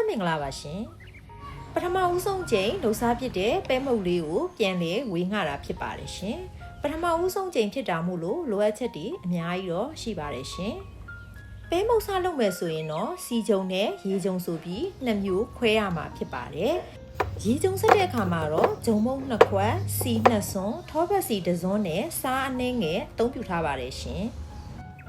မင်္ဂလာပါရှင်ပထမဦးဆုံးချိန်လှူစားဖြစ်တဲ့ပဲမုတ်လေးကိုပြန်လေဝေငှတာဖြစ်ပါတယ်ရှင်ပထမဦးဆုံးချိန်ဖြစ်တာမို့လို့လိုအပ်ချက်တွေအများကြီးတော့ရှိပါတယ်ရှင်ပဲမုတ်စားလုပ်မယ်ဆိုရင်တော့စီဂျုံနဲ့ရေဂျုံဆိုပြီးနှစ်မျိုးခွဲရမှာဖြစ်ပါတယ်ရေဂျုံစတဲ့အခါမှာတော့ဂျုံမုတ်2ခွက်စီ2စွန်းထောပတ်စီ1စွန်းနဲ့စားအနှင်းငယ်အသုံးပြုထားပါတယ်ရှင်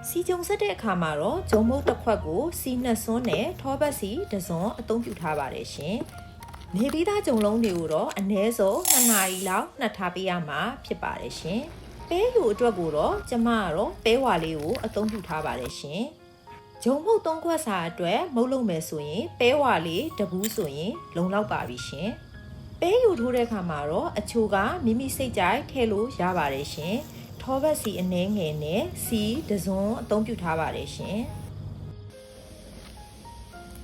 စီဂျုံစတဲ့အခါမှာတော့ဂျုံမုတ်တစ်ခွက်ကိုစီ2စွန်းနဲ့ထောပတ်စီ1စွန်းအသုံးပြုထားပါတယ်ရှင်။နေပြီးသားဂျုံလုံးတွေကိုတော့အနည်းဆုံး2နာရီလောက်နှက်ထားပေးရမှာဖြစ်ပါတယ်ရှင်။ပဲယူအတွက်ကိုတော့ကျမကတော့ပဲဝါလေးကိုအသုံးပြုထားပါတယ်ရှင်။ဂျုံမုတ်3ခွက်စာအတွက်မုတ်လုပ်မယ်ဆိုရင်ပဲဝါလေးတပူးဆိုရင်လုံလောက်ပါပြီရှင်။ပဲယူထိုးတဲ့အခါမှာတော့အချိုကမိမိစိတ်ကြိုက်ထည့်လို့ရပါတယ်ရှင်။ထောပတ်စီအနှဲငယ်နဲ့စီတစွန်းအသုံးပြုထားပါတယ်ရှင်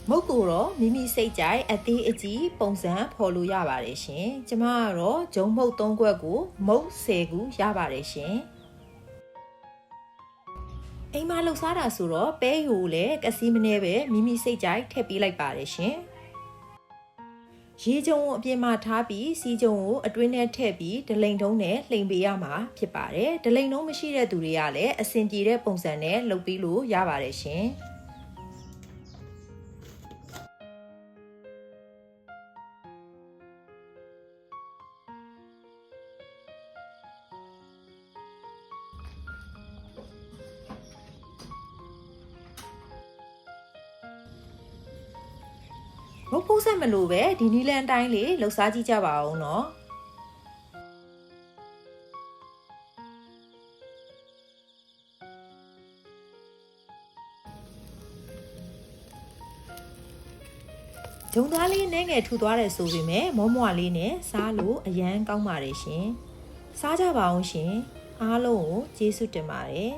မုတ်ကိုတော့မိမိစိတ်ကြိုက်အသေးအကြီးပုံစံဖော်လို့ရပါတယ်ရှင်ကျမကတော့ဂျုံမုတ်3ခွက်ကိုမုတ်10ခုရပါတယ်ရှင်အိမ်မှာလှူစားတာဆိုတော့ပဲယူကိုလည်းကစီးမနေပဲမိမိစိတ်ကြိုက်ထည့်ပေးလိုက်ပါတယ်ရှင်ရေကြုံကိုအပြင်မှာထားပြီးစီကြုံကိုအတွင်းထဲထည့်ပြီးဒလိန်တုံးနဲ့လှိမ်ပေးရမှာဖြစ်ပါတယ်ဒလိန်တုံးမရှိတဲ့သူတွေကလည်းအဆင်ပြေတဲ့ပုံစံနဲ့လုပ်ပြီးလို့ရပါတယ်ရှင်မဟုတ်ဖို့ဆက်မလို့ပဲဒီနီလန်တိုင်းလေးလှူစားကြည့်ကြပါအောင်နော်ဂျုံသားလေးနဲ့ငယ်ထူသွားတယ်ဆိုပေမဲ့မောမွာလေးနဲ့စားလို့အရန်ကောင်းပါတယ်ရှင်စားကြပါအောင်ရှင်အားလုံးကိုကျေးဇူးတင်ပါတယ်